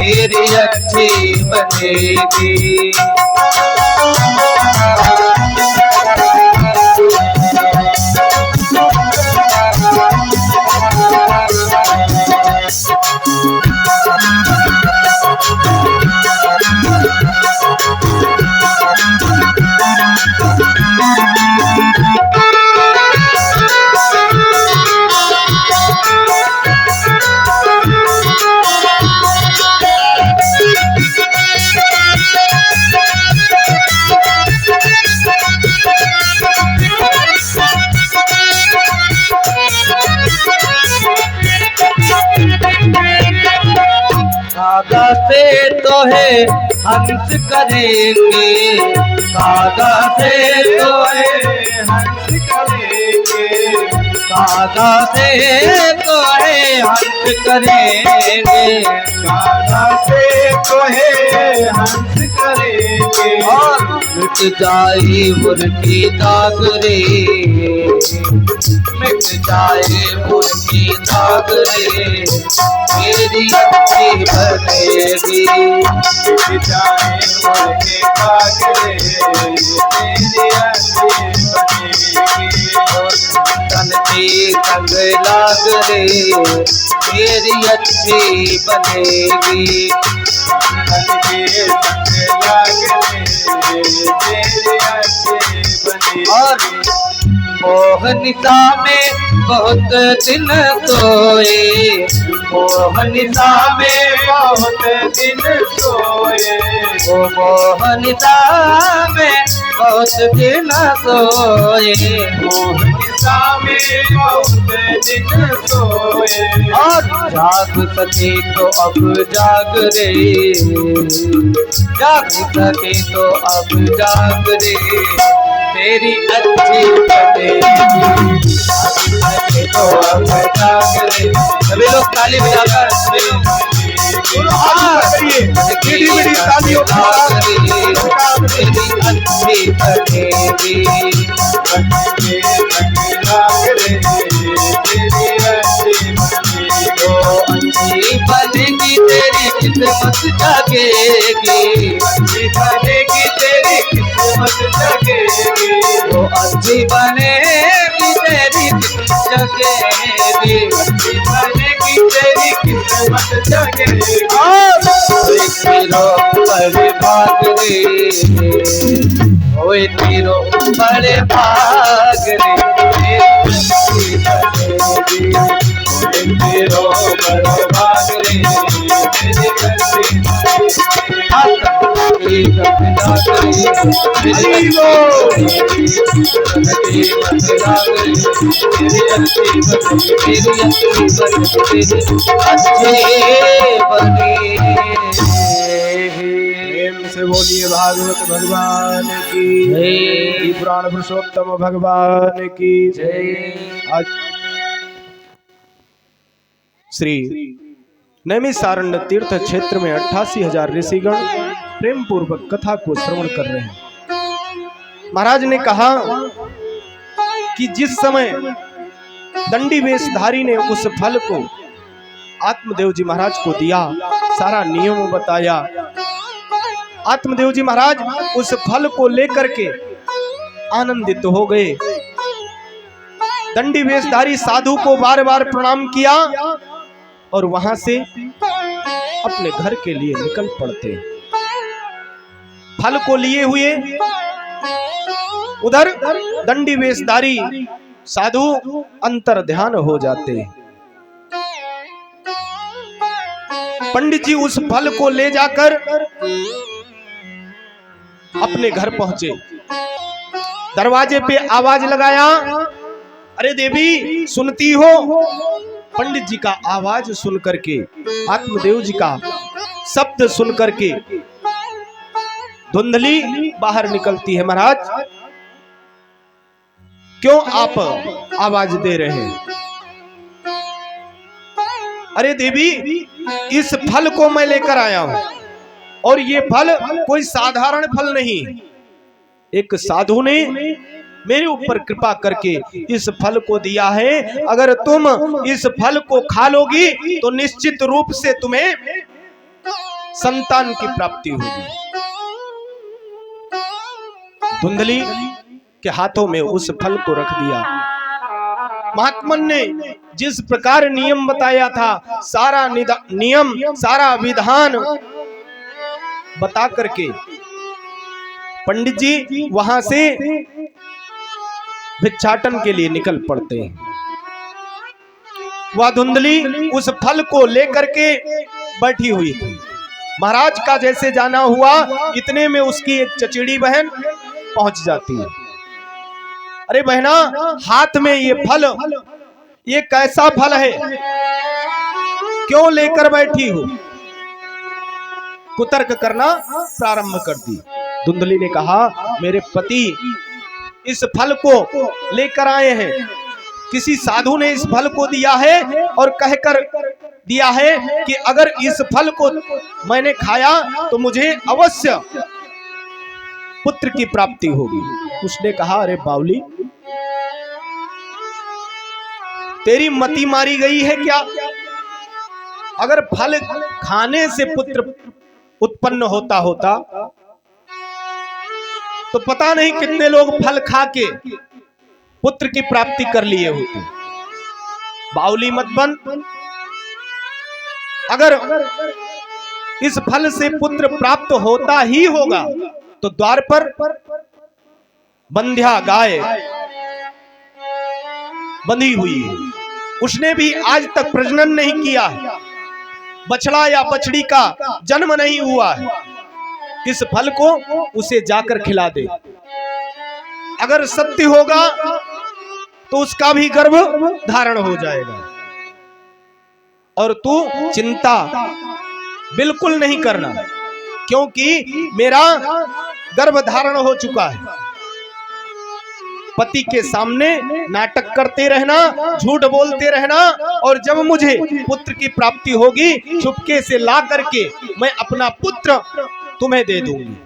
तेरी अच्छी बनेगी। कागा से तो है हंस करेंगे, कागा से तो है हंस करेंगे, कागा से तो है हंस करेंगे, कागा से तो है हंस करेंगे। और मिट जाए मुर्गी दाग रे, मिट जाए मुर्गी दाग रे, मेरी अच्छी बनेगी। मिट जाए मुर्गी दाग रे, मेरी अच्छी बनेगी। तन पे तंग लाग रे, मेरी अच्छी बनेगी। तन पे तंग लाग रे, मेरी अच्छी बनेगी। और मोहनिता में बहुत दिन सोए, मोहनिता में बहुत दिन सोए, ओ मोहनिता में बहुत दिन सोए, मोहनिता में बहुत दिन सोए। और जाग सके तो अब जाग रे, जाग सके तो अब जाग रे, तेरी अच्छी बनेगी। तो अब जाग रे, सभी लोग ताली बजाकर तालियों तेरी अच्छी बनेगी। अच्छी बनेगी तेरी किस्मत जागेगी, अच्छी बनेगी तेरी किस्मत जागेगी, वो अच्छी बनेगी तेरी किस्मत जागेगी, अच्छी बनेगी तेरी किस्मत जागेगी। तीरो बड़े भाग रे, ओए तीरो बड़े भाग रे, अच्छी बनेगी। तेरो बड़ा भाग रे, तेरी अच्छी से बोलिए भागवत भगवान की जय, पुराण पुरुषोत्तम भगवान की जय। आज श्री नैमिषारण्य तीर्थ क्षेत्र में 88,000 ऋषिगण प्रेम पूर्वक कथा को श्रवण कर रहे हैं। महाराज ने कहा कि जिस समय दंडी वेशधारी ने उस फल को आत्मदेव जी महाराज को दिया, सारा नियम बताया, आत्मदेव जी महाराज उस फल को लेकर के आनंदित हो गए। दंडी वेशधारी साधु को बार बार प्रणाम किया और वहां से अपने घर के लिए निकल पड़ते। फल को लिए हुए उधर दंडी वेशधारी साधु अंतर ध्यान हो जाते। पंडित जी उस फल को ले जाकर अपने घर पहुंचे, दरवाजे पे आवाज लगाया, अरे देवी सुनती हो? पंडित जी का आवाज सुन करके, आत्मदेव जी का शब्द सुन करके धुंधली बाहर निकलती है। महाराज क्यों आप आवाज दे रहे हैं? अरे देवी इस फल को मैं लेकर आया हूं और ये फल कोई साधारण फल नहीं, एक साधु ने मेरे ऊपर कृपा करके इस फल को दिया है। अगर तुम इस फल को खा लोगी तो निश्चित रूप से तुम्हें संतान की प्राप्ति होगी। धुंधली के हाथों में उस फल को रख दिया। महात्मन ने जिस प्रकार नियम बताया था, सारा नियम, सारा विधान बता करके पंडित जी वहां से भिक्षाटन के लिए निकल पड़ते हैं। वह धुंधली उस फल को लेकर के बैठी हुई थी। महाराज का जैसे जाना हुआ, इतने में उसकी एक चचेड़ी बहन पहुंच जाती है। अरे बहना, हाथ में ये फल, ये कैसा फल है, क्यों लेकर बैठी हो? कुतर्क करना प्रारंभ कर दी। धुंधली ने कहा, मेरे पति इस फल को लेकर आए हैं। किसी साधु ने इस फल को दिया है और कहकर दिया है कि अगर इस फल को मैंने खाया तो मुझे अवश्य पुत्र की प्राप्ति होगी। उसने कहा, अरे बावली, तेरी मति मारी गई है क्या? अगर फल खाने से पुत्र उत्पन्न होता तो पता नहीं कितने लोग फल खा के पुत्र की प्राप्ति कर लिए होते। बावली मत बन। अगर इस फल से पुत्र प्राप्त होता ही होगा तो द्वार पर बंध्या गाय बंधी हुई है, उसने भी आज तक प्रजनन नहीं किया है, बछड़ा या बछड़ी का जन्म नहीं हुआ है। इस फल को उसे जाकर खिला दे। अगर सत्य होगा तो उसका भी गर्भ धारण हो जाएगा। और तू चिंता बिल्कुल नहीं करना, क्योंकि मेरा गर्भ धारण हो चुका है। पति के सामने नाटक करते रहना, झूठ बोलते रहना, और जब मुझे पुत्र की प्राप्ति होगी चुपके से ला करके मैं अपना पुत्र तुम्हें दे दूंगी।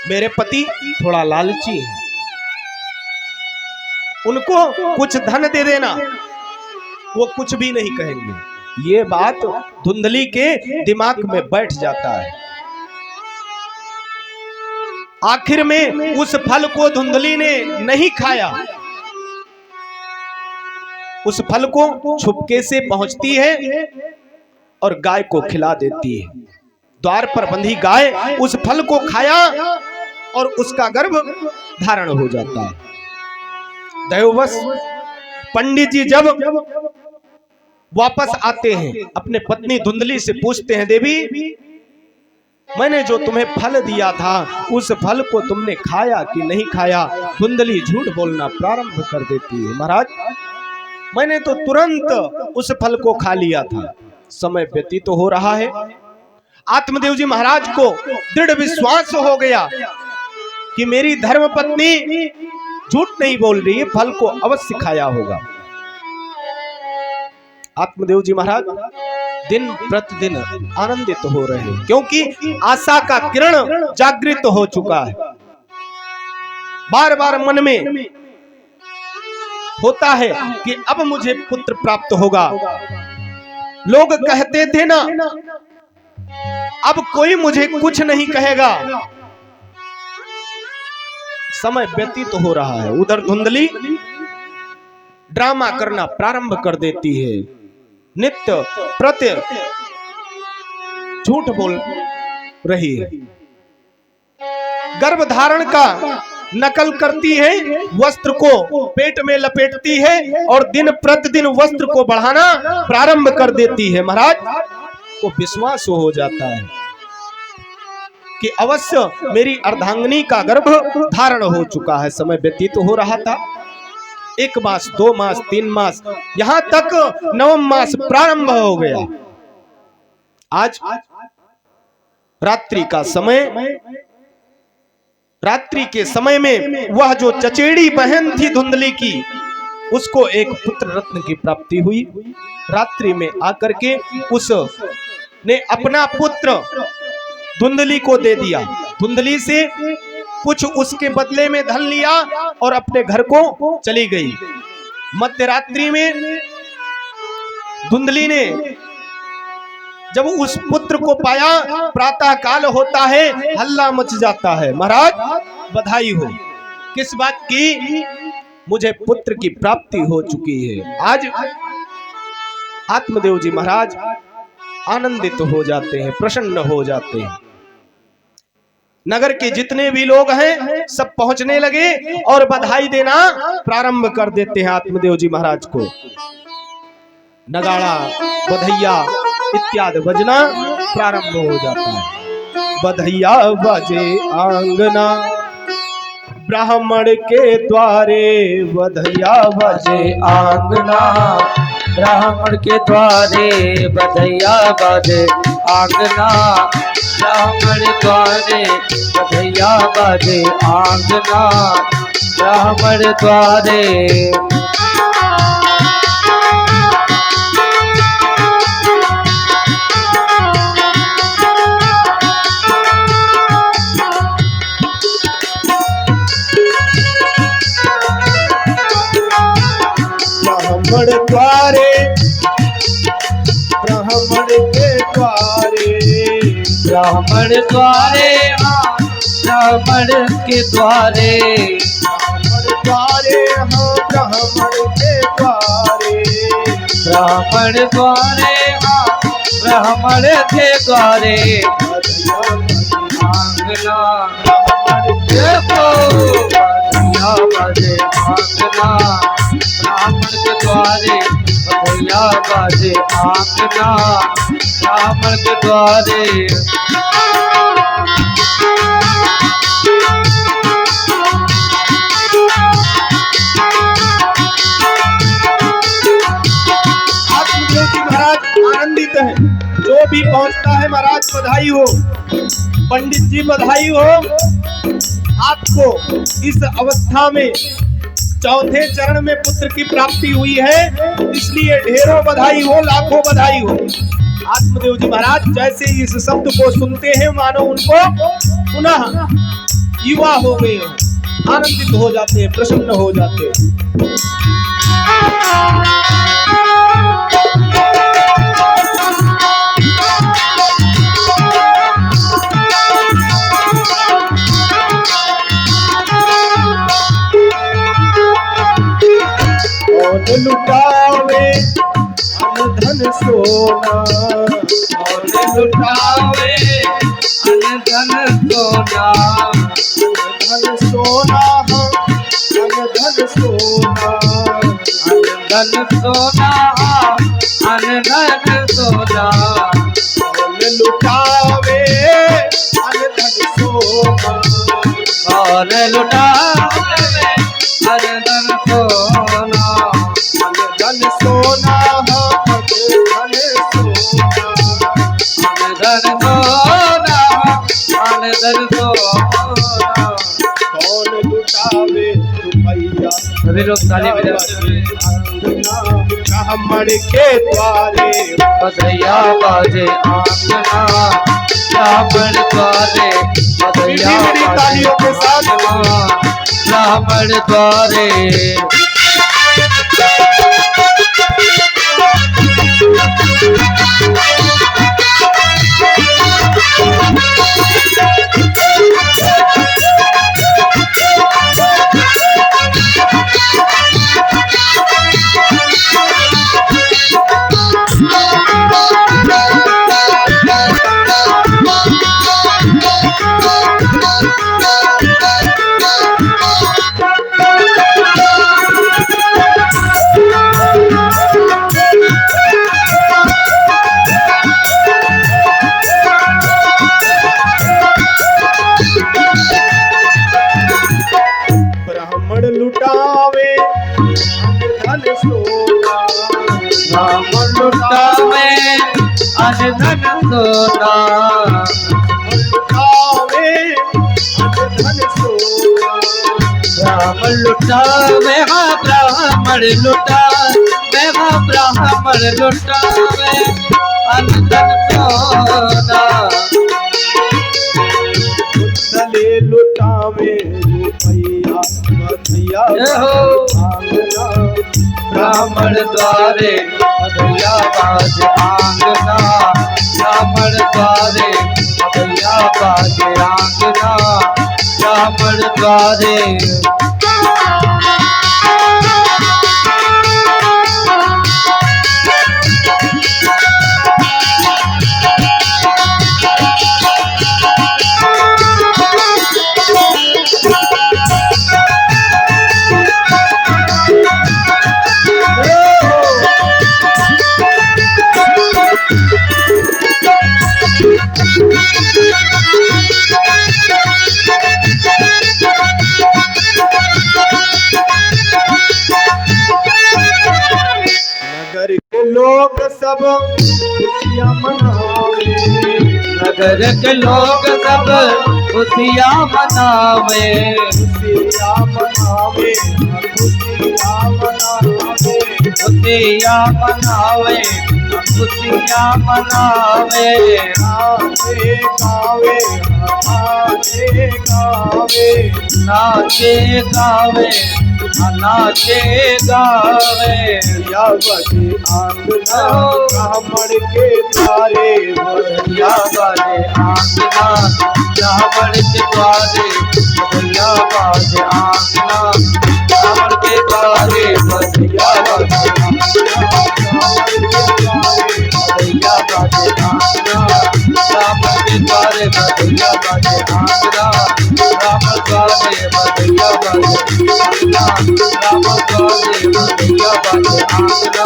मेरे पति थोड़ा लालची है, उनको कुछ धन दे देना, वो कुछ भी नहीं कहेंगे। ये बात धुंधली के दिमाग में बैठ जाता है। आखिर में उस फल को धुंधली ने नहीं खाया। उस फल को छुपके से पहुंचती है और गाय को खिला देती है। द्वार पर बंधी गाय उस फल को खाया और उसका गर्भ धारण हो जाता है। दैववश पंडित जी जब वापस आते हैं, अपने पत्नी धुंधली से पूछते हैं, देवी, मैंने जो तुम्हें फल दिया था उस फल को तुमने खाया कि नहीं खाया? धुंधली झूठ बोलना प्रारंभ कर देती है। महाराज, मैंने तो तुरंत उस फल को खा लिया था। समय व्यतीत हो रहा है। आत्मदेव जी महाराज को दृढ़ विश्वास हो गया कि मेरी धर्म पत्नी झूठ नहीं बोल रही है, फल को अवश्य खाया होगा। आत्मदेव जी महाराज दिन प्रतिदिन आनंदित हो रहे हैं, क्योंकि आशा का किरण जागृत हो चुका है। बार बार मन में होता है कि अब मुझे पुत्र प्राप्त होगा। लोग कहते थे ना, अब कोई मुझे कुछ नहीं कहेगा। समय व्यतीत हो रहा है। उधर धुंधली ड्रामा करना प्रारंभ कर देती है, नित्य प्रत्य झूठ बोल रही है, गर्भ धारण का नकल करती है, वस्त्र को पेट में लपेटती है और दिन प्रतिदिन वस्त्र को बढ़ाना प्रारंभ कर देती है। महाराज को विश्वास हो जाता है कि अवश्य मेरी अर्धांगिनी का गर्भ धारण हो चुका है। समय व्यतीत हो रहा था। 1 मास, 2 मास, 3 मास, यहां तक 9वां मास प्रारंभ हो गया। आज रात्रि का समय, रात्रि के समय में वह जो चचेड़ी बहन थी धुंधली की, उसको एक पुत्र रत्न की प्राप्ति हुई। रात्रि में आकर के उसने अपना पुत्र धुंधली को दे दिया। धुंधली से कुछ उसके बदले में धन लिया और अपने घर को चली गई। मध्य रात्रि में धुंधली ने जब उस पुत्र पुत्र को पाया, प्रातः काल होता है, हल्ला मच जाता है। महाराज बधाई हो। किस बात की? मुझे पुत्र की प्राप्ति हो चुकी है। आज आत्मदेव जी महाराज आनंदित हो जाते हैं, प्रसन्न हो जाते हैं। नगर के जितने भी लोग हैं सब पहुंचने लगे और बधाई देना प्रारंभ कर देते हैं आत्मदेव जी महाराज को। नगाड़ा, बधैया इत्यादि बजना प्रारंभ हो जाता है। बधैया बजे आंगना ब्राह्मण के द्वारे, बधैया बजे आंगना ब्राह्मण के द्वारे, बधैया बाजे आंगना ब्राह्मण द्वारे, बधैया बाजे आंगना ब्राह्मण द्वारे। ब्राह्मण द्वारे, ब्राह्मण के द्वारे, ब्राह्मण द्वारे, ब्राह्मण के द्वारे, ब्राह्मण द्वारे, हाँ ब्राह्मण के द्वारे, ब्राह्मण द्वारे, ब्राह्मण के द्वारे। आंगना देखो बधैया बाजे आंगना ब्राह्मण के द्वारे, बधैया बाजे आंगना ब्राह्मण के द्वारे। आत्मदेव जी महाराज आनंदित हैं। जो भी पहुंचता है महाराज बधाई हो, पंडित जी बधाई हो, आपको इस अवस्था में चौथे चरण में पुत्र की प्राप्ति हुई है, इसलिए ढेरों बधाई हो, लाखों बधाई हो। आत्मदेव जी महाराज जैसे इस शब्द को सुनते हैं मानो उनको पुनः युवा हो गए हो, आनंदित हो जाते हैं, प्रसन्न हो जाते हैं। लुटावे धन सोना, और लुटावे धन सोना, धन सोना, धन सोना, धन सोना, धन सोना। लुटावे धन सोना, और लुटावे धन सोना, धन सोना, धन सोना, धन सोना, धन सोना। कौन लुटावे रुपैया, सभी लोग ताली बजाते ब्राह्मण के द्वारे, बधैया बाजे आंगना ब्राह्मण द्वारे, बधैया बाजे आंगना ब्राह्मण द्वारे। ब्राह्मण लुटावे धन सोना, ब्राह्मण लुटावे धन सोना, लुटावे धन सोना, ब्राह्मण लुटावे, हाँ ब्राह्मण लुटावे, हाँ ब्राह्मण लुटावे धन सोना। दले लुटावे रुपैया, बधैया आंगना ब्राह्मण द्वारे, बधैया बाजे आंगना ब्राह्मण ब्राह्मण द्वारे भैया बाजे आंगना, ब्राह्मण द्वारे। नगर के लोग सब खुशियाँ मनावे, नगर के लोग सब खुशियाँ मनावे, खुशियाँ मनावे, खुशियाँ मनावे, खुशियाँ मनावे, खुशियाँ मनावे। नाचे गावे, नाचे गावे, नाचे गावे, नाचे गावे। या बजे आंगना ब्राह्मण के द्वारे, या बाजे आंगना ब्राह्मण के द्वारे, भैया बाजे आंगना ब्राह्मण के द्वारे, भैया बाजे भैया बाजे आंगना ब्राह्मण के द्वारे, भैया बाजे आंगना ब्राह्मण द्वारे, भैया बाजे आंगना ब्राह्मण द्वारे, भैया बाजे आंगना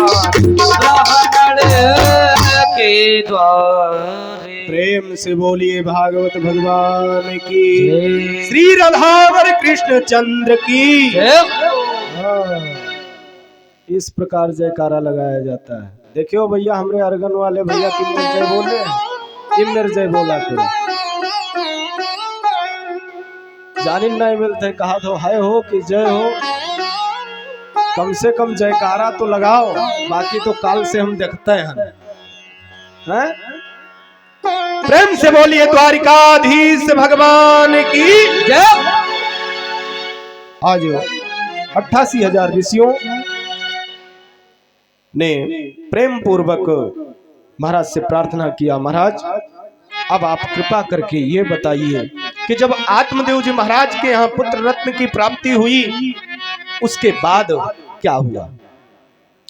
ब्राह्मण के द्वारे। प्रेम से बोलिए भागवत भगवान की, जय। श्री राधावर कृष्ण चंद्र की। हाँ, इस प्रकार जयकारा लगाया जाता है। देखियो भैया, हमरे अर्गन वाले भैया किन्नर जय बोल रहे हैं, किन्नर जय बोला करो। जानी नहीं मिलते, कहा तो है हो कि जय हो, कम से कम जयकारा तो लगाओ, बाकी तो काल से हम देखते हैं। प्रेम से बोलिए द्वारिकाधीश भगवान की जय। आज 88,000 ऋषियों ने प्रेम पूर्वक महाराज से प्रार्थना किया, महाराज अब आप कृपा करके ये बताइए कि जब आत्मदेव जी महाराज के यहाँ पुत्र रत्न की प्राप्ति हुई, उसके बाद क्या हुआ।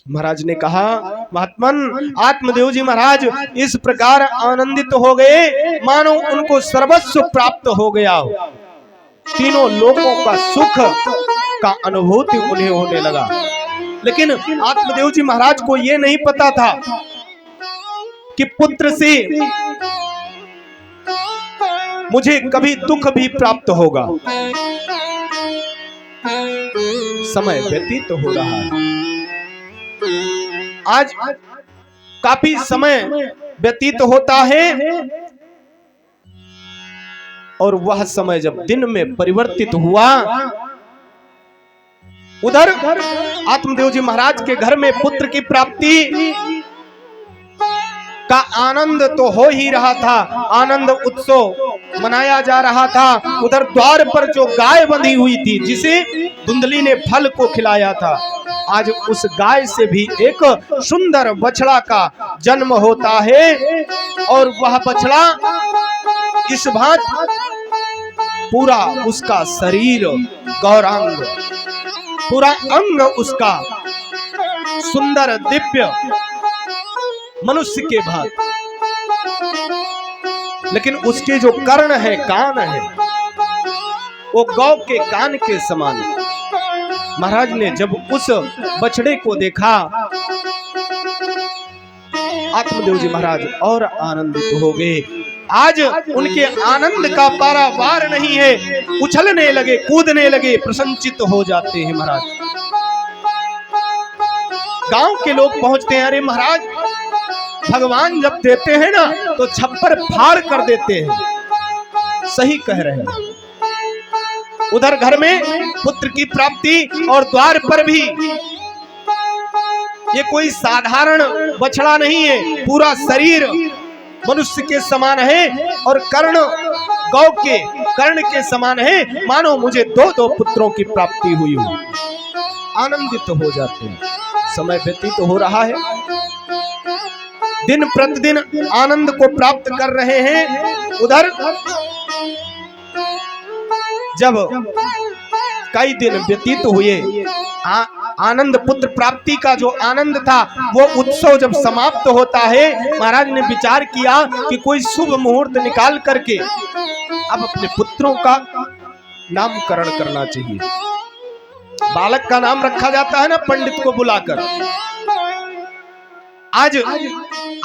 महाराज ने कहा, महात्मन आत्मदेव जी महाराज इस प्रकार आनंदित हो गए मानो उनको सर्वस्व प्राप्त हो गया हो। तीनों लोगों का सुख का अनुभूति उन्हें होने लगा। लेकिन आत्मदेव जी महाराज को यह नहीं पता था कि पुत्र से मुझे कभी दुख भी प्राप्त होगा। समय व्यतीत हो रहा है, आज काफी समय व्यतीत होता है और वह समय जब दिन में परिवर्तित हुआ, उधर आत्मदेव जी महाराज के घर में पुत्र की प्राप्ति का आनंद तो हो ही रहा था, आनंद उत्सव मनाया जा रहा था। उधर द्वार पर जो गाय बंधी हुई थी, जिसे धुंधली ने फल को खिलाया था, आज उस गाय से भी एक सुंदर बछड़ा का जन्म होता है और वह बछड़ा इस भांत पूरा उसका शरीर गौरांग, पूरा अंग उसका सुंदर दिव्य मनुष्य के भांत, लेकिन उसके जो कर्ण है, कान है, वो गौ के कान के समान। महाराज ने जब उस बछड़े को देखा, आत्मदेव जी महाराज और आनंदित हो गए। आज उनके आनंद का पारावार नहीं है, उछलने लगे, कूदने लगे, प्रसन्नचित्त हो जाते हैं महाराज। गांव के लोग पहुंचते हैं, अरे महाराज भगवान जब देते हैं ना तो छप्पर फाड़ कर देते हैं। सही कह रहे हैं। उधर घर में पुत्र की प्राप्ति और द्वार पर भी ये कोई साधारण बछड़ा नहीं है, पूरा शरीर मनुष्य के समान है और कर्ण गौ के कर्ण के समान है, मानो मुझे दो पुत्रों की प्राप्ति हुई हो। आनंदित हो जाते हैं। समय व्यतीत हो रहा है, दिन प्रतिदिन आनंद को प्राप्त कर रहे हैं। उधर जब कई दिन व्यतीत हुए, आनंद पुत्र प्राप्ति का जो आनंद था वो उत्सव जब समाप्त होता है, महाराज ने विचार किया कि कोई शुभ मुहूर्त निकाल करके अब अपने पुत्रों का नामकरण करना चाहिए। बालक का नाम रखा जाता है ना पंडित को बुलाकर। आज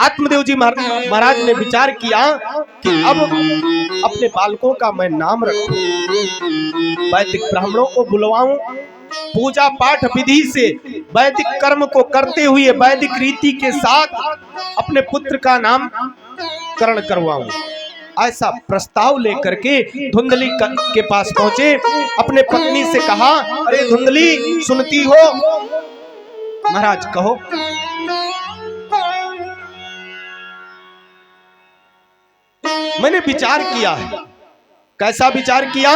आत्मदेव जी महाराज ने विचार किया कि अब अपने बालकों का मैं नाम रखूं, वैदिक ब्राह्मणों को बुलवाऊं, पूजा पाठ विधि से वैदिक कर्म को करते हुए वैदिक रीति के साथ अपने पुत्र का नामकरण करवाऊं। ऐसा प्रस्ताव लेकर के धुंधली के पास पहुंचे, अपने पत्नी से कहा, अरे धुंधली सुनती हो? महाराज कहो। मैंने विचार किया है। कैसा विचार किया?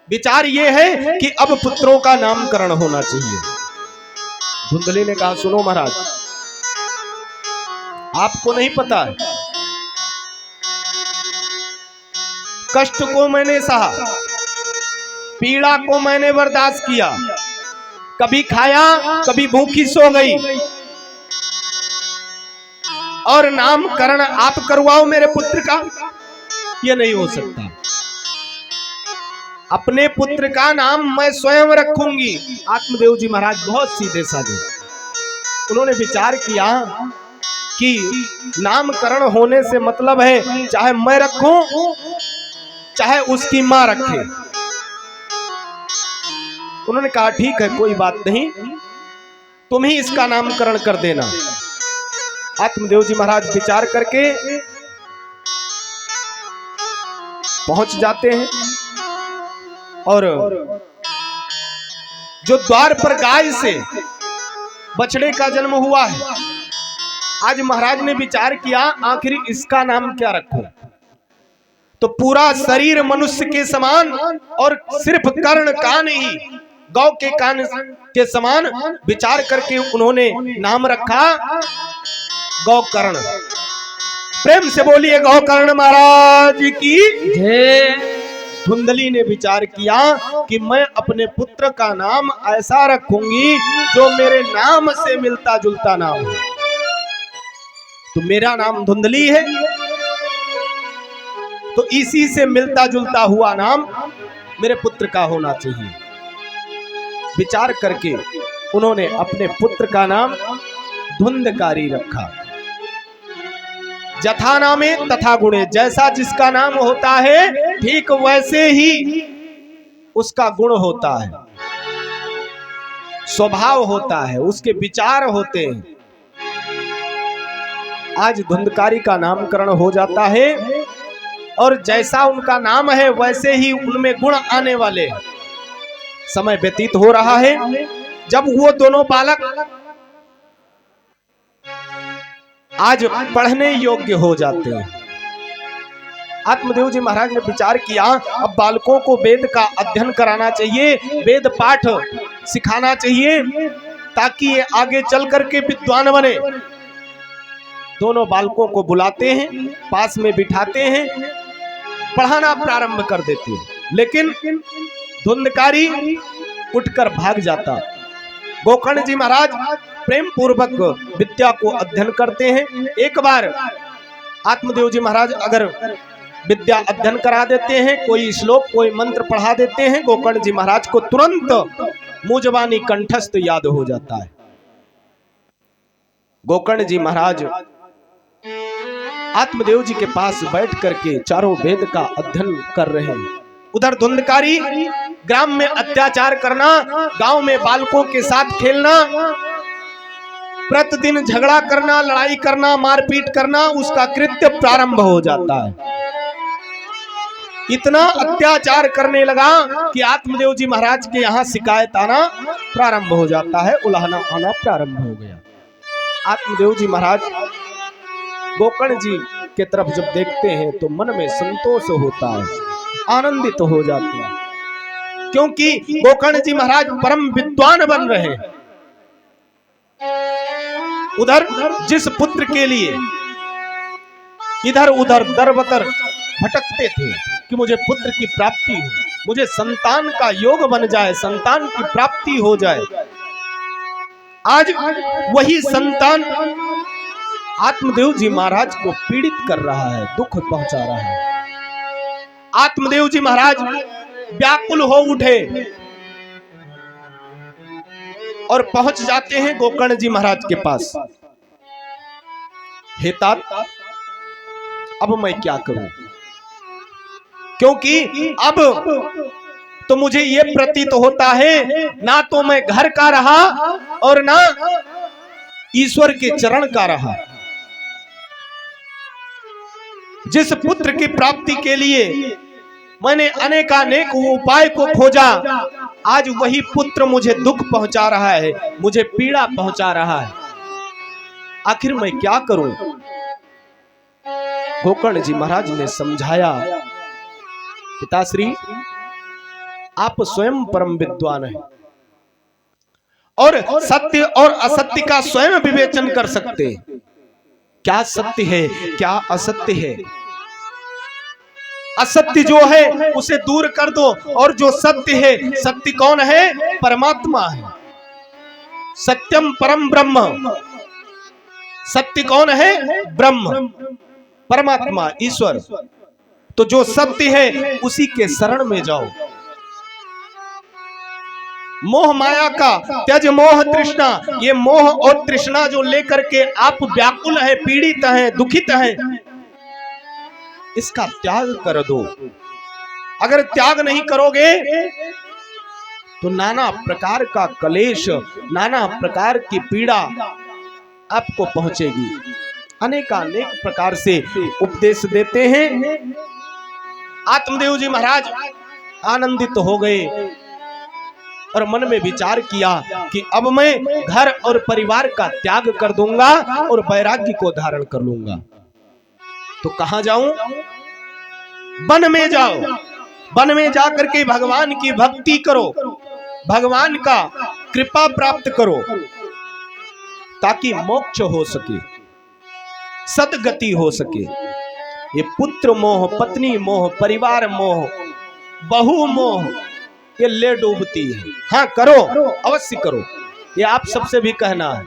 विचार ये है कि अब पुत्रों का नामकरण होना चाहिए। धुंधली ने कहा, सुनो महाराज, आपको नहीं पता है, कष्ट को मैंने सहा, पीड़ा को मैंने बर्दाश्त किया, कभी खाया कभी भूखी सो गई, और नामकरण आप करवाओ मेरे पुत्र का, यह नहीं हो सकता। अपने पुत्र का नाम मैं स्वयं रखूंगी। आत्मदेव जी महाराज बहुत सीधे साधे, उन्होंने विचार किया कि नामकरण होने से मतलब है चाहे मैं रखूं चाहे उसकी मां रखे। उन्होंने कहा ठीक है, कोई बात नहीं, तुम ही इसका नामकरण कर देना। आत्मदेव जी महाराज विचार करके पहुंच जाते हैं और जो द्वार पर गाय से बछड़े का जन्म हुआ है, आज महाराज ने विचार किया आखिर इसका नाम क्या रखूं। तो पूरा शरीर मनुष्य के समान और सिर्फ कर्ण कान ही गौ के कान के समान विचार करके उन्होंने नाम रखा गौकर्ण। प्रेम से बोलिए गौकर्ण महाराज की जय। धुंधली ने विचार किया कि मैं अपने पुत्र का नाम ऐसा रखूंगी जो मेरे नाम से मिलता जुलता नाम हो। तो मेरा नाम धुंधली है, तो इसी से मिलता जुलता हुआ नाम मेरे पुत्र का होना चाहिए। विचार करके उन्होंने अपने पुत्र का नाम धुंधकारी रखा। जथा नामे तथा गुणे, जैसा जिसका नाम होता है ठीक वैसे ही उसका गुण होता है, स्वभाव होता है, उसके विचार होते हैं। आज धुंधकारी का नामकरण हो जाता है और जैसा उनका नाम है वैसे ही उनमें गुण आने वाले। समय व्यतीत हो रहा है, जब वो दोनों बालक आज पढ़ने योग्य हो जाते हैं, आत्मदेव जी महाराज ने विचार किया अब बालकों को वेद का अध्ययन कराना चाहिए, वेद पाठ सिखाना चाहिए ताकि ये आगे चल करके विद्वान बने। दोनों बालकों को बुलाते हैं, पास में बिठाते हैं, पढ़ाना प्रारंभ कर देते हैं, लेकिन धुंधकारी उठकर भाग जाता। गोकर्ण जी महाराज प्रेम पूर्वक विद्या को अध्ययन करते हैं। एक बार आत्मदेव जी महाराज अगर विद्या अध्ययन करा देते हैं, कोई श्लोक कोई मंत्र पढ़ा देते हैं, गोकर्ण जी महाराज को तुरंत मुंह जबानी कंठस्थ याद हो जाता है। गोकर्ण जी महाराज आत्मदेव जी के पास बैठ करके चारों वेद का अध्ययन कर रहे हैं। उधर धुंधकारी ग्राम में अत्याचार करना, गांव में बालकों के साथ खेलना, प्रतिदिन झगड़ा करना, लड़ाई करना, मारपीट करना, उसका कृत्य प्रारंभ हो जाता है। इतना अत्याचार करने लगा कि आत्मदेव जी महाराज के यहाँ शिकायत आना प्रारंभ हो जाता है, उलाहना आना प्रारंभ हो गया। आत्मदेव जी महाराज गोकर्ण जी के तरफ जब देखते हैं तो मन में संतोष होता है, आनंदित हो जाते हैं, क्योंकि गोकर्ण जी महाराज परम विद्वान बन रहे हैं। उधर जिस पुत्र के लिए इधर उधर दरबदर भटकते थे कि मुझे पुत्र की प्राप्ति हो, मुझे संतान का योग बन जाए, संतान की प्राप्ति हो जाए, आज वही संतान आत्मदेव जी महाराज को पीड़ित कर रहा है, दुख पहुंचा रहा है। आत्मदेव जी महाराज व्याकुल हो उठे और पहुंच जाते हैं गोकर्ण जी महाराज के पास। हे तात, अब मैं क्या करूं, क्योंकि अब तो मुझे ये प्रतीत होता है ना तो मैं घर का रहा और ना ईश्वर के चरण का रहा। जिस पुत्र की प्राप्ति के लिए मैंने अनेकानेक उपाय को खोजा, आज वही पुत्र मुझे दुख पहुंचा रहा है, मुझे पीड़ा पहुंचा रहा है। आखिर मैं क्या करूं? गोकर्ण जी महाराज ने समझाया, पिताश्री आप स्वयं परम विद्वान हैं और सत्य और असत्य का स्वयं विवेचन कर सकते हैं। क्या सत्य है, क्या असत्य है? असत्य जो है उसे दूर कर दो, और जो सत्य है, सत्य कौन है? परमात्मा है। सत्यम परम ब्रह्म। सत्य कौन है? ब्रह्म, परमात्मा, ईश्वर। तो जो सत्य है उसी के शरण में जाओ। मोह माया का त्यज मोह तृष्णा, ये मोह और तृष्णा जो लेकर के आप व्याकुल है, पीड़ित है, दुखित है, इसका त्याग कर दो। अगर त्याग नहीं करोगे तो नाना प्रकार का कलेश, नाना प्रकार की पीड़ा आपको पहुंचेगी। अनेकानेक प्रकार से उपदेश देते हैं। आत्मदेव जी महाराज आनंदित हो गए और मन में विचार किया कि अब मैं घर और परिवार का त्याग कर दूंगा और वैराग्य को धारण कर लूंगा। तो कहां जाऊं? वन में जाओ। वन में जाकर के भगवान की भक्ति करो, भगवान का कृपा प्राप्त करो, ताकि मोक्ष हो सके, सदगति हो सके। ये पुत्र मोह, पत्नी मोह, परिवार मोह, बहु मोह, ये ले डूबती है। हाँ करो, अवश्य करो, ये आप सबसे भी कहना है।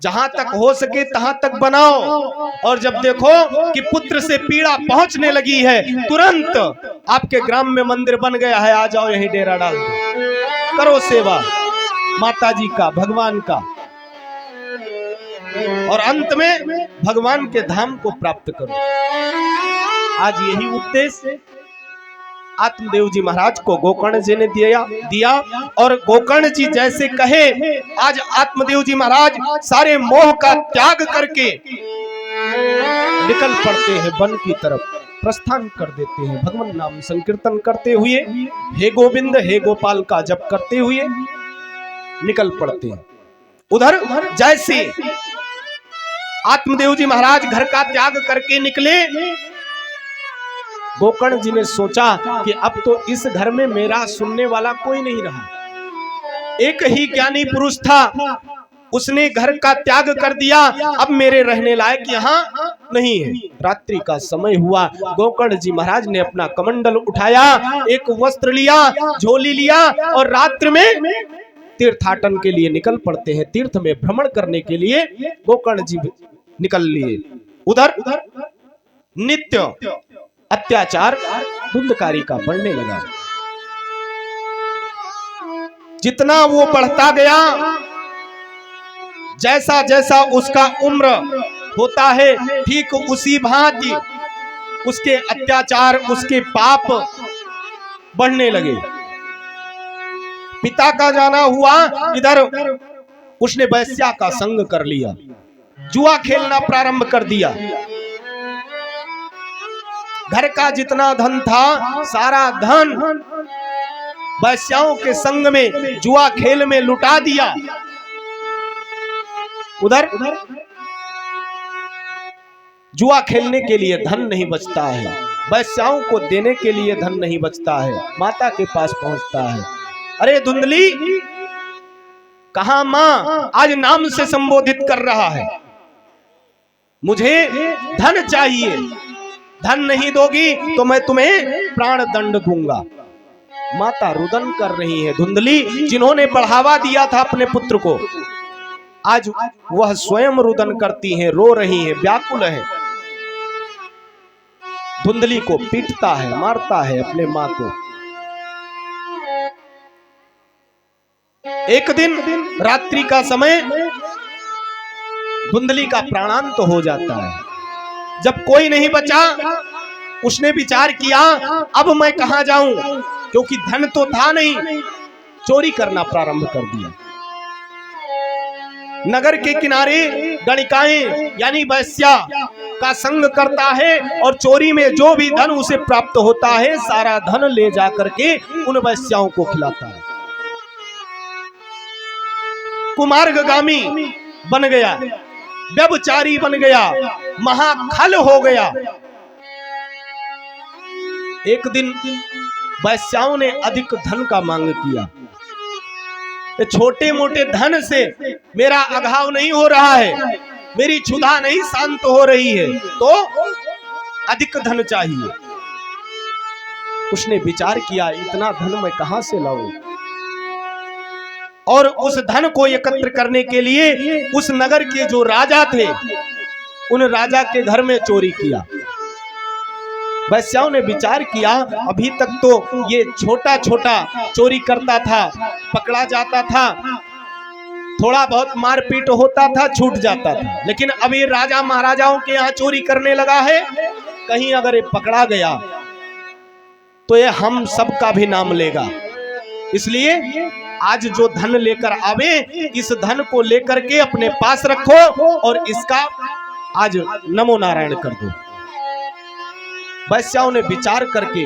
जहां तक हो सके तहां तक बनाओ, और जब देखो कि पुत्र से पीड़ा पहुंचने लगी है, तुरंत आपके ग्राम में मंदिर बन गया है, आ जाओ यहीं डेरा डाल दो, करो सेवा माता जी का, भगवान का, और अंत में भगवान के धाम को प्राप्त करो। आज यही उपदेश आत्मदेव जी महाराज को गोकर्ण जी ने दिया और गोकर्ण जी जैसे कहे, आज आत्मदेव जी महाराज सारे मोह का त्याग करके निकल पड़ते हैं, वन की तरफ प्रस्थान कर देते हैं। भगवान नाम संकीर्तन करते हुए, हे गोविंद हे गोपाल का जप करते हुए निकल पड़ते हैं। उधर जैसे आत्मदेव जी महाराज घर का त्याग करके निकले, गोकर्ण जी ने सोचा कि अब तो इस घर में मेरा सुनने वाला कोई नहीं रहा। एक ही ज्ञानी पुरुष था, उसने घर का त्याग कर दिया, अब मेरे रहने लायक यहाँ नहीं है। रात्रि का समय हुआ, गोकर्ण जी महाराज ने अपना कमंडल उठाया, एक वस्त्र लिया, झोली लिया और रात्रि में तीर्थाटन के लिए निकल पड़ते हैं। तीर्थ में भ्रमण करने के लिए गोकर्ण जी निकल लिए। उधर नित्य अत्याचार धुंधकारी का बढ़ने लगा। जितना वो बढ़ता गया, जैसा जैसा उसका उम्र होता है, ठीक उसी भांति उसके अत्याचार, उसके पाप बढ़ने लगे। पिता का जाना हुआ, इधर उसने वैश्या का संग कर लिया, जुआ खेलना प्रारंभ कर दिया। घर का जितना धन था, सारा धन वैश्याओं के संग में, जुआ खेल में लुटा दिया। उधर जुआ खेलने के लिए धन नहीं बचता है, वैश्याओं को देने के लिए धन नहीं बचता है, माता के पास पहुंचता है, अरे धुंधली कहा मां आज नाम से संबोधित कर रहा है, मुझे धन चाहिए, धन नहीं दोगी तो मैं तुम्हें प्राण दंड दूंगा। माता रुदन कर रही है। धुंधली जिन्होंने बढ़ावा दिया था अपने पुत्र को, आज वह स्वयं रुदन करती हैं, रो रही हैं, व्याकुल है। धुंधली को पीटता है, मारता है अपने मां को। एक दिन रात्रि का समय धुंधली का प्राणांत हो जाता है। जब कोई नहीं बचा, उसने विचार किया अब मैं कहां जाऊं, क्योंकि धन तो था नहीं। चोरी करना प्रारंभ कर दिया। नगर के किनारे गणिकाएं यानी वैश्या का संग करता है और चोरी में जो भी धन उसे प्राप्त होता है सारा धन ले जाकर के उन वैश्याओं को खिलाता है। कुमार्गामी बन गया, व्यभिचारी बन गया, महाखल हो गया। एक दिन वैश्याओं ने अधिक धन का मांग किया। छोटे मोटे धन से मेरा अघाव नहीं हो रहा है, मेरी क्षुधा नहीं शांत हो रही है, तो अधिक धन चाहिए। उसने विचार किया इतना धन मैं कहां से लाऊं, और उस धन को एकत्र करने के लिए उस नगर के जो राजा थे उन राजा के घर में चोरी किया। वैश्याओं ने विचार किया अभी तक तो ये छोटा छोटा चोरी करता था, पकड़ा जाता था, थोड़ा बहुत मारपीट होता था, छूट जाता था, लेकिन अभी राजा महाराजाओं के यहाँ चोरी करने लगा है। कहीं अगर ये पकड़ा गया तो ये हम सबका भी नाम लेगा। इसलिए आज जो धन लेकर आवे इस धन को लेकर के अपने पास रखो और इसका आज नमो नारायण कर दो। वैश्याओं ने विचार करके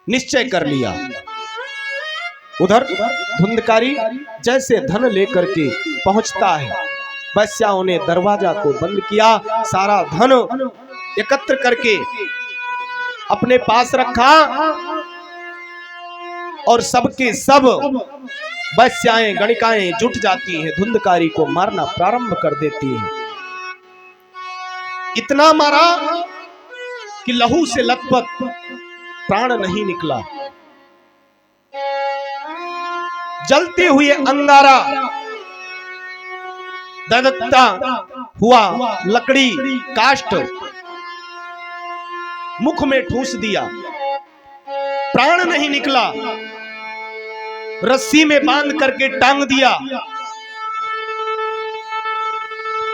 निश्चय कर लिया। उधर धुंधकारी जैसे धन लेकर के पहुंचता है, वैश्याओं ने दरवाजा को बंद किया, सारा धन एकत्र करके अपने पास रखा और सबके सब वैश्याएं गणिकाएं जुट जाती हैं, धुंधकारी को मारना प्रारंभ कर देती हैं। इतना मारा कि लहू से लथपथ, प्राण नहीं निकला। जलते हुए अंगारा ददकता हुआ लकड़ी काष्ठ मुख में ठूस दिया, प्राण नहीं निकला। रस्सी में बांध करके टांग दिया,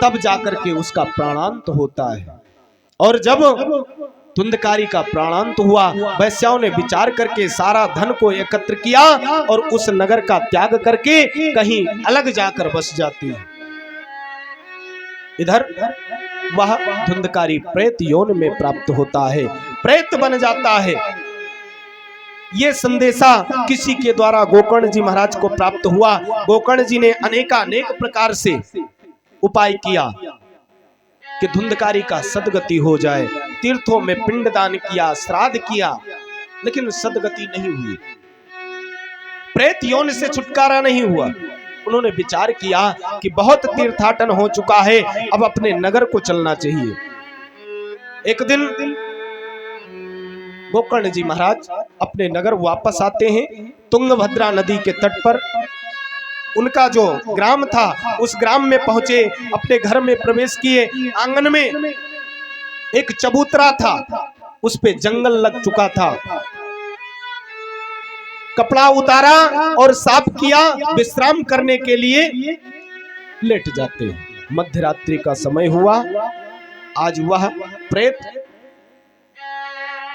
तब जाकर के उसका प्राणांत होता है। और जब धुंधकारी का प्राणांत हुआ, वैश्याओं ने विचार करके सारा धन को एकत्र किया और उस नगर का त्याग करके कहीं अलग जाकर बस जाती है। इधर वह धुंधकारी प्रेत योन में प्राप्त होता है, प्रेत बन जाता है। ये संदेशा किसी के द्वारा गोकर्ण जी महाराज को प्राप्त हुआ। गोकर्ण जी ने अनेकानेक प्रकार से उपाय किया कि धुंधकारी का सदगति हो जाए। तीर्थों में पिंडदान किया, श्राद्ध किया, लेकिन सदगति नहीं हुई, प्रेत योनि से छुटकारा नहीं हुआ। उन्होंने विचार किया कि बहुत तीर्थाटन हो चुका है, अब अपने नगर को चलना चाहिए। एक दिन गोकर्ण जी महाराज अपने नगर वापस आते हैं। तुंगभद्रा नदी के तट पर उनका जो ग्राम था उस ग्राम में पहुंचे, अपने घर में प्रवेश किए। आंगन में एक चबूतरा था, उस पे जंगल लग चुका था। कपड़ा उतारा और साफ किया, विश्राम करने के लिए लेट जाते हैं। मध्यरात्रि का समय हुआ। आज वह प्रेत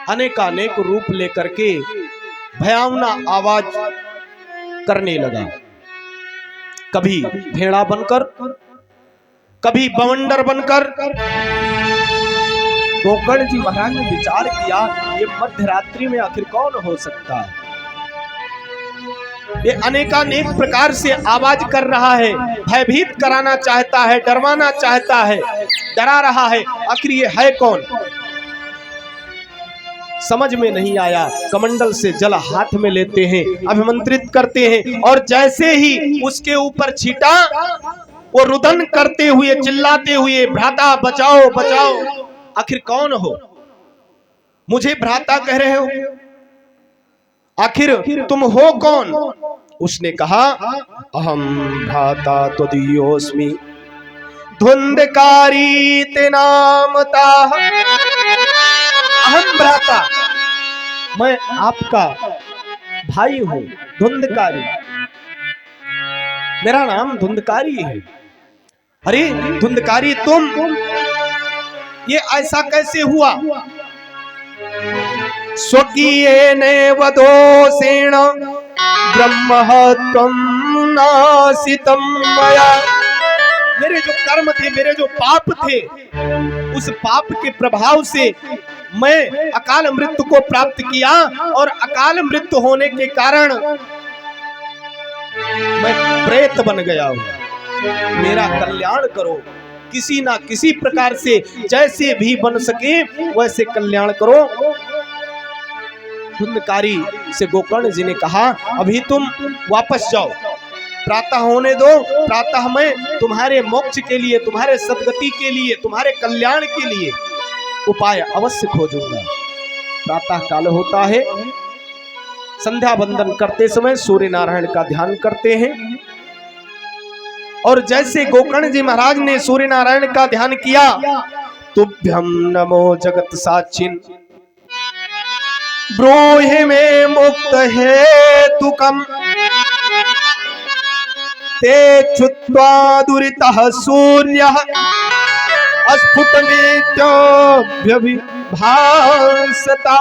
अनेकानेक रूप लेकर के भयावना आवाज करने लगा, कभी भेड़ा बनकर, कभी बवंडर बनकर। गोकर्ण जी महाराज ने विचार किया ये मध्यरात्रि में आखिर कौन हो सकता है, ये अनेकानेक प्रकार से आवाज कर रहा है, भयभीत कराना चाहता है, डरवाना चाहता है, डरा रहा है, आखिर ये है कौन। समझ में नहीं आया, कमंडल से जल हाथ में लेते हैं, अभिमंत्रित करते हैं, और जैसे ही उसके ऊपर छीटा, वो रुदन करते हुए चिल्लाते हुए, भ्राता बचाओ बचाओ। आखिर कौन हो? मुझे भ्राता कह रहे हो, आखिर तुम हो कौन? उसने कहा, अहम भ्राता त्वदीयोऽस्मि धुंधकारी ते नामता। अहम भ्राता, मैं आपका भाई हूं, धुंधकारी, मेरा नाम धुंधकारी है। अरे धुंधकारी तुम, ये ऐसा कैसे हुआ? स्वकीयेन वदोषेण ब्रह्मत्वं नासितं मया। मेरे जो कर्म थे, मेरे जो पाप थे, उस पाप के प्रभाव से मैं अकाल मृत्यु को प्राप्त किया, और अकाल मृत्यु होने के कारण मैं प्रेत बन गया हूं। मेरा कल्याण करो, किसी ना किसी प्रकार से, जैसे भी बन सके वैसे कल्याण करो। धुंधकारी से गोकर्ण जी ने कहा, अभी तुम वापस जाओ, प्रातः होने दो, प्रातः मैं तुम्हारे मोक्ष के लिए, तुम्हारे सद्गति के लिए, तुम्हारे कल्याण के लिए उपाय अवश्य खोजूंगा। प्रातः काल होता है, संध्या वंदन करते समय सूर्य नारायण का ध्यान करते हैं, और जैसे गोकर्ण जी महाराज ने सूर्य नारायण का ध्यान किया, तुभ्यं नमो जगत साक्षिन् ब्रूहि मे मुक्त हेतुकम् ते छुत्वा दुरितः सूर्यः स्फुटमेत्योऽभ्यभिभासता।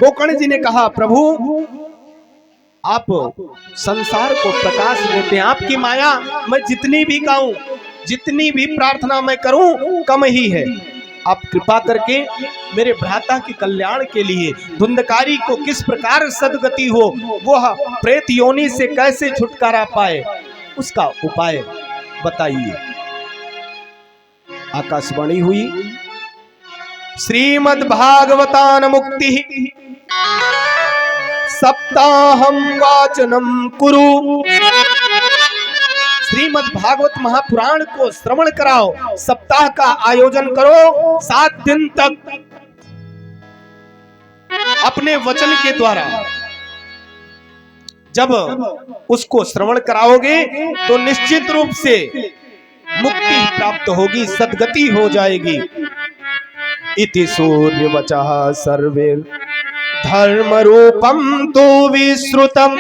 गोकर्ण जी ने कहा, प्रभु आप संसार को प्रकाश देते हैं, आपकी माया मैं जितनी भी गाऊं, जितनी भी प्रार्थना मैं करूं कम ही है। आप कृपा करके मेरे भ्राता के कल्याण के लिए, धुंधकारी को किस प्रकार सद्गति हो, वह प्रेत योनि से कैसे छुटकारा पाए, उसका उपाय बताइए। आकाशवाणी हुई, श्रीमद् भागवतान मुक्ति सप्ताहं वाचनम कुरु। श्रीमद् भागवत महापुराण को श्रवण कराओ, सप्ताह का आयोजन करो, 7 दिन तक अपने वचन के द्वारा जब उसको श्रवण कराओगे तो निश्चित रूप से मुक्ति प्राप्त होगी, सद्गति हो जाएगी। इति सूर्य वचः सर्वे धर्म रूपम तो विश्रुतम।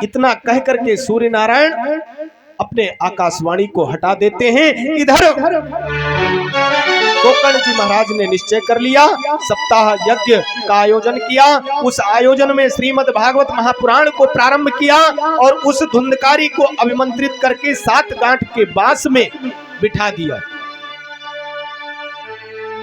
इतना कह करके सूर्य नारायण अपने आकाशवाणी को हटा देते हैं। इधर गोकर्ण जी महाराज ने निश्चय कर लिया, सप्ताह यज्ञ का आयोजन किया। उस आयोजन में श्रीमद् भागवत महापुराण को प्रारंभ किया और उस धुंधकारी को अभिमंत्रित करके 7 गांठ के बांस में बिठा दिया।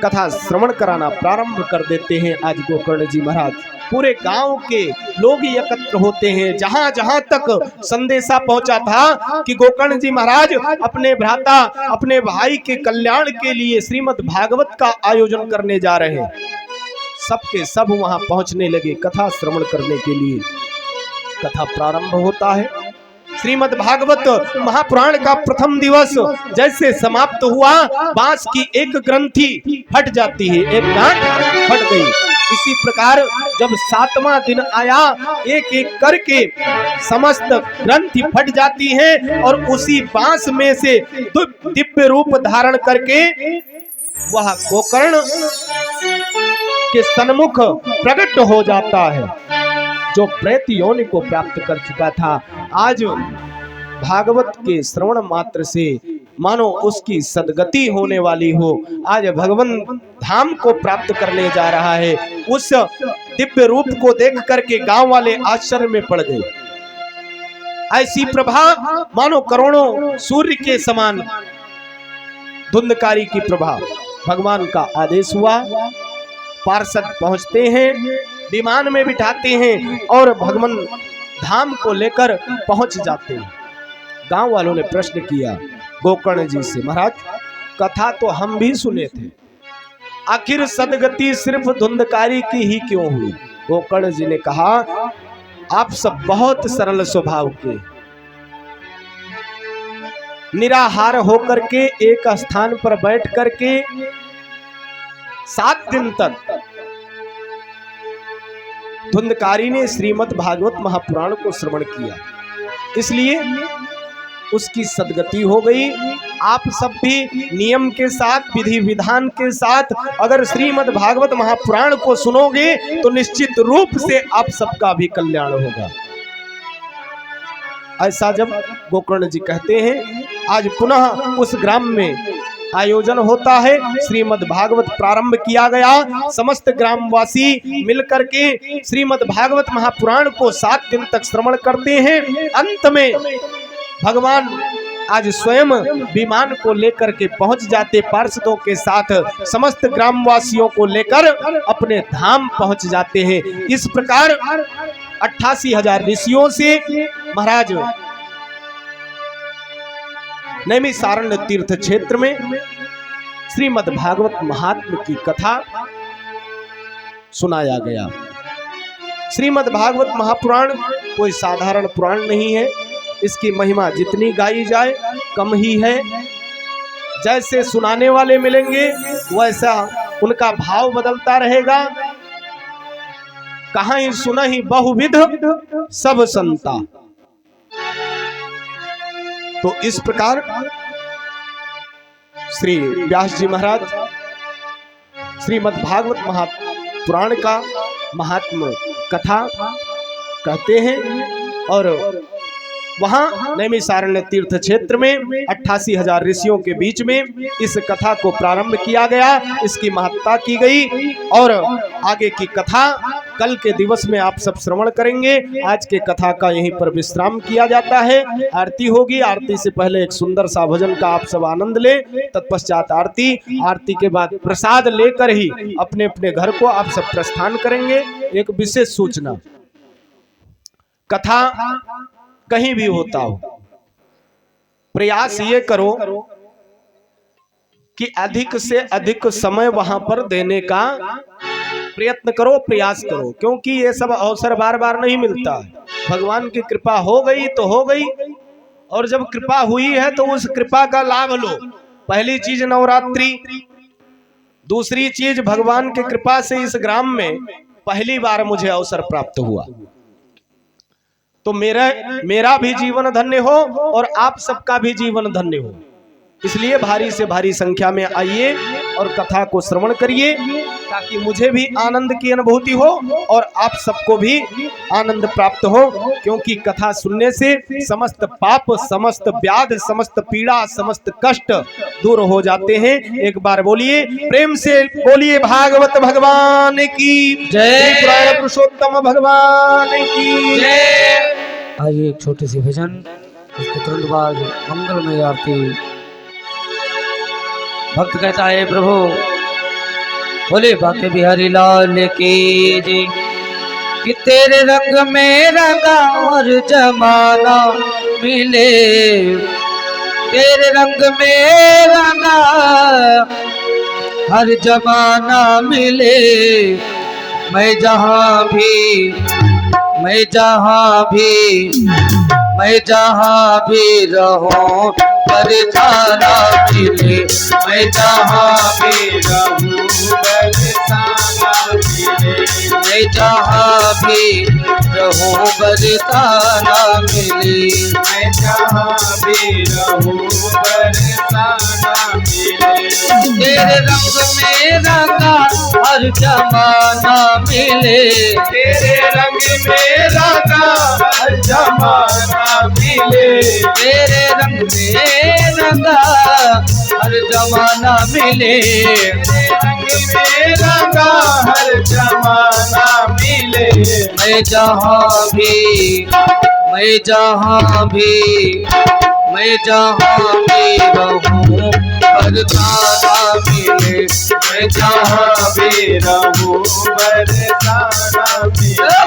कथा श्रवण कराना प्रारंभ कर देते हैं आज गोकर्ण जी महाराज। पूरे गांव के लोग एकत्र होते हैं। जहां जहां तक संदेशा पहुंचा था कि गोकर्ण जी महाराज अपने भ्राता, अपने भाई के कल्याण के लिए श्रीमद् भागवत का आयोजन करने जा रहे हैं, सबके सब वहां पहुंचने लगे कथा श्रवण करने के लिए। कथा प्रारंभ होता है। श्रीमद् भागवत महापुराण का प्रथम दिवस जैसे समाप्त हुआ, बांस की एक ग्रंथि फट जाती है, एक गांठ फट गई। इसी प्रकार जब 7वां दिन आया, एक एक करके समस्त ग्रंथि फट जाती हैं और उसी बांस में से दिव्य रूप धारण करके वह गोकर्ण के सन्मुख प्रकट हो जाता है, जो प्रेत योनि को प्राप्त कर चुका था। आज भागवत के श्रवण मात्र से मानो उसकी सद्गति होने वाली हो। आज भगवान धाम को प्राप्त करने जा रहा है। उस दिव्य रूप को देख करके गांव वाले आश्चर्य में पड़ गए। ऐसी प्रभा मानो करोड़ों सूर्य के समान धुंधकारी की प्रभा। भगवान का आदेश हुआ, पार्षद पहुंचते हैं, विमान में बिठाते हैं और भगवान धाम को लेकर पहुंच जाते हैं। गांव वालों ने प्रश्न किया, गोकर्ण जी से, महाराज कथा तो हम भी सुने थे, आखिर सदगति सिर्फ धुंधकारी की ही क्यों हुई? गोकर्ण जी ने कहा, आप सब बहुत सरल स्वभाव के, निराहार होकर के एक स्थान पर बैठ करके 7 दिन तक धुंधकारी ने श्रीमद् भागवत महापुराण को श्रवण किया, इसलिए उसकी सदगति हो गई। आप सब भी नियम के साथ, विधि विधान के साथ अगर श्रीमद् भागवत महापुराण को सुनोगे तो निश्चित रूप से आप सबका भी कल्याण होगा। ऐसा जब गोकर्ण जी कहते हैं, आज पुनः उस ग्राम में आयोजन होता है, श्रीमद् भागवत प्रारंभ किया गया। समस्त ग्रामवासी मिलकर के श्रीमद् भागवत महापुराण को 7 दिन तक श्रवण करते हैं। अंत में भगवान आज स्वयं विमान को लेकर के पहुंच जाते, पार्षदों के साथ समस्त ग्रामवासियों को लेकर अपने धाम पहुंच जाते हैं। इस प्रकार 88,000 ऋषियों से महाराज नैमिषारण्य तीर्थ क्षेत्र में श्रीमद् भागवत महात्म्य की कथा सुनाया गया। श्रीमद् भागवत महापुराण कोई साधारण पुराण नहीं है, इसकी महिमा जितनी गाई जाए कम ही है। जैसे सुनाने वाले मिलेंगे वैसा उनका भाव बदलता रहेगा। कहां सुना ही बहुविध सब संता। तो इस प्रकार श्री व्यास जी महाराज श्रीमद् भागवत महापुराण का महात्म्य कथा कहते हैं और वहां नैमिषारण्य तीर्थ क्षेत्र में 88,000 ऋषियों के बीच में इस कथा को प्रारंभ किया गया, इसकी महत्ता की गई और आगे की कथा कल के दिवस में आप सब श्रवण करेंगे। आज के कथा का यहीं पर विश्राम किया जाता है। आरती होगी, आरती से पहले एक सुंदर सा भजन का आप सब आनंद ले, तत्पश्चात आरती, आरती के बाद प्रसाद लेकर ही अपने अपने घर को आप सब प्रस्थान करेंगे। एक विशेष सूचना, कथा कहीं भी होता हो, प्रयास ये करो कि अधिक से अधिक समय वहां पर देने का प्रयत्न करो, प्रयास करो, क्योंकि ये सब अवसर बार बार नहीं मिलता है। भगवान की कृपा हो गई तो हो गई, और जब कृपा हुई है तो उस कृपा का लाभ लो। पहली चीज नवरात्रि, दूसरी चीज भगवान की कृपा से इस ग्राम में पहली बार मुझे अवसर प्राप्त हुआ, तो मेरा भी जीवन धन्य हो और आप सबका भी जीवन धन्य हो। इसलिए भारी से भारी संख्या में आइए और कथा को श्रवण करिए, ताकि मुझे भी आनंद की अनुभूति हो और आप सबको भी आनंद प्राप्त हो। क्योंकि कथा सुनने से समस्त पाप, समस्त व्याध, समस्त पीड़ा, समस्त कष्ट दूर हो जाते हैं। एक बार बोलिए, प्रेम से बोलिए, भागवत भगवान की जय, पुरुषोत्तम भगवान की जय। आइए एक छोटी सी भजन, उसके तुरंत बाद मंगलमय आरती। भक्त कहता है, प्रभु बोले बाके बिहारी लाल की जी, कि तेरे रंग में रंगा और जमाना मिले, तेरे रंग में रंगा हर जमाना मिले। मैं जहाँ भी रहूं बरसाना मिले, मैं जहाँ भी रहूं बरसाना मिले, मैं जहाँ भी रहूं बरसाना मिले, मैं जहाँ भी रहूं बरसाना मिले। तेरे रंग में रंगा हर जमाना मिले, तेरे रंग में रंगा हर जमाना मिले, तेरे रंग में रंगा हर जमाना मिले, तेरे रंग में रंगा हर जमाना मिले। मैं जहाँ भी रहूं बरसाना मिले, मैं जहाँ भी रहूं बरसाना मिले।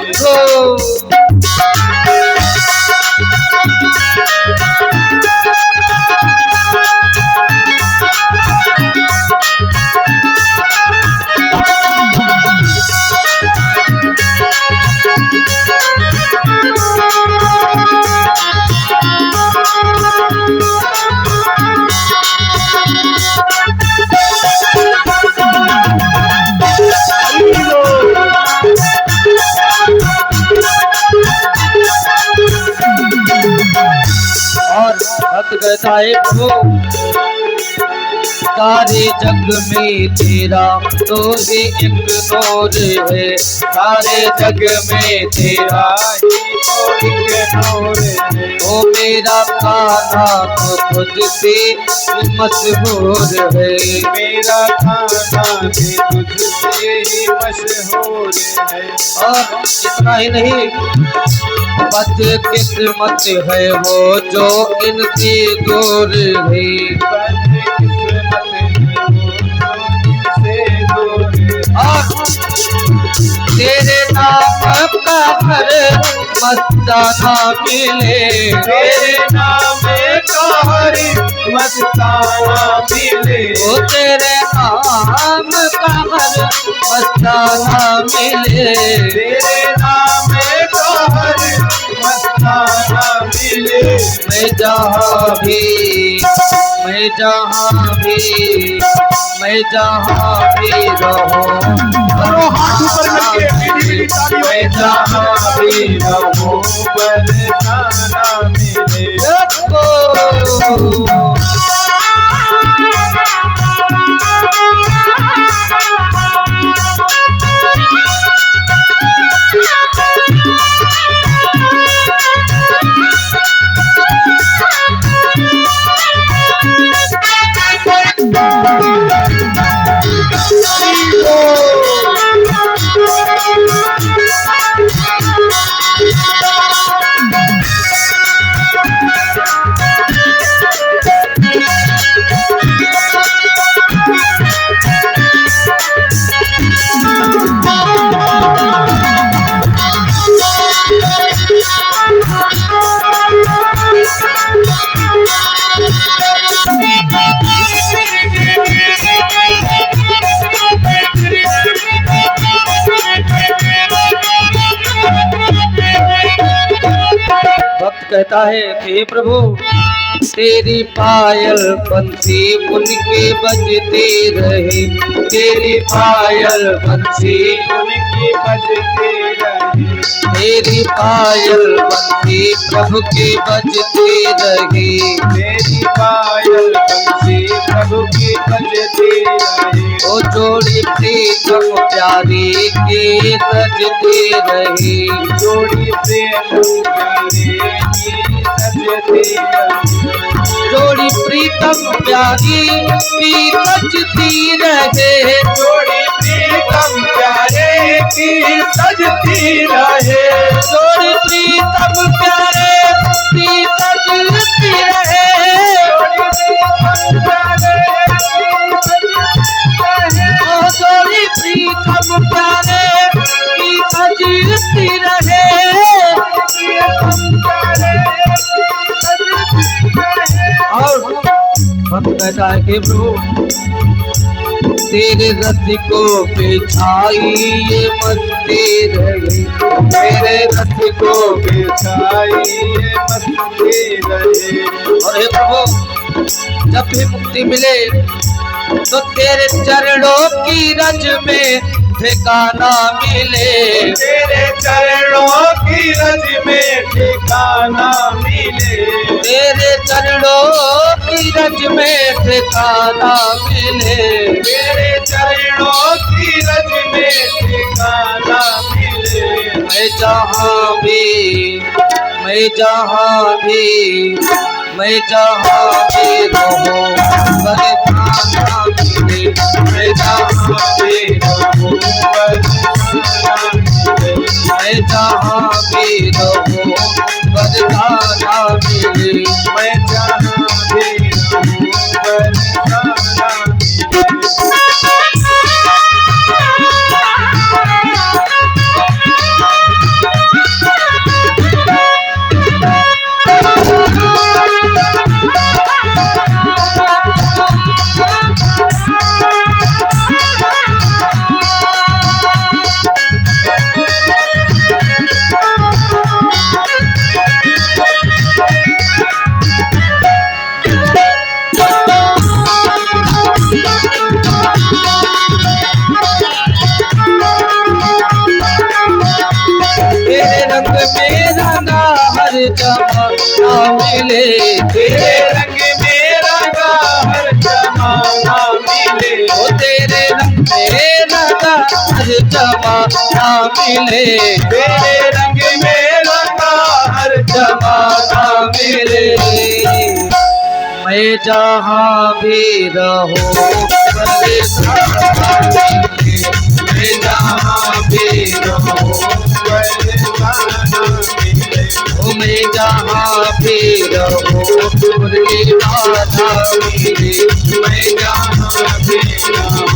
भक्त कहता है प्रभु सारे जग में तेरा तो ही एक नूर है, सारे जग में तेरा ही तो एक नूर है। ओ मेरा खाना तो तुझसे मशहूर है, मेरा खाना भी तुझसे ही मशहूर है। और इतना ही नहीं, बदकिस्मत है वो जो इनसे दूर है, तेरे नाम का हर मस्ताना मिले, तेरे नाम का हर मस्ताना मिले। ओ तेरे नाम का हर मस्ताना मिले, तेरे नाम का हर मस्ताना मिले। मैं जहाँ भी मैं जहाँ भी मैं जहाँ भी रहूं, मैं जहाँ भी रहूं बरसाना मिले। कहता है कि प्रभु तेरी पायल बंसी उनके बजते रहे, तेरी पायल बंसी उनके बजते रहे, तेरी पायल बंसी प्रभु के बजते रहे, तेरी पायल बंसी प्रभु के बजते रहे। ओ जोड़ी प्रीतम प्यारी के सजते रहे, जोड़ी प्रेम प्यारे की सजते रहे, जोड़ी प्रीतम प्यारी की सजती रहे, जोड़ी प्रीतम प्यारे की सजती रहे, जोड़ी प्रीतम प्यारे की सजती रहे, जोड़ी प्रीतम प्यारे की सजती रहे। और भक्त कहता है कि प्रभु तेरे रसिकों पे छाई ये मस्ती रहे, तेरे रसिकों पे छाई ये मस्ती रहे। और हे प्रभु जब भी मुक्ति मिले तो तेरे चरणों की रज में ठिकाना मिले, तेरे चरणों की रज में ठिकाना मिले, तेरे चरणों की रज में ठिकाना मिले, तेरे चरणों की रज में ठिकाना मिले। मैं जहाँ भी मैं जहाँ भी मैं जहाँ भी रहूं बरसाना मिले, मैं जहाँ भी रहूं बरसाना मिले, मैं जहाँ भी रहूं बरसाना मिले, मैं जहाँ भी रहूं बरसाना मिले। तेरे रंग में रंगा हर जमाना मिले, तेरे मिले, तेरे रंग में रंगा हर जमाना मिले। मैं जहाँ भी रहूं परेशान मिले, मैं जहाँ भी रहूं परेशान मिले, मैं जहाँ भी रहूं मुरली राधा मिले, मैं जहाँ भी रहूं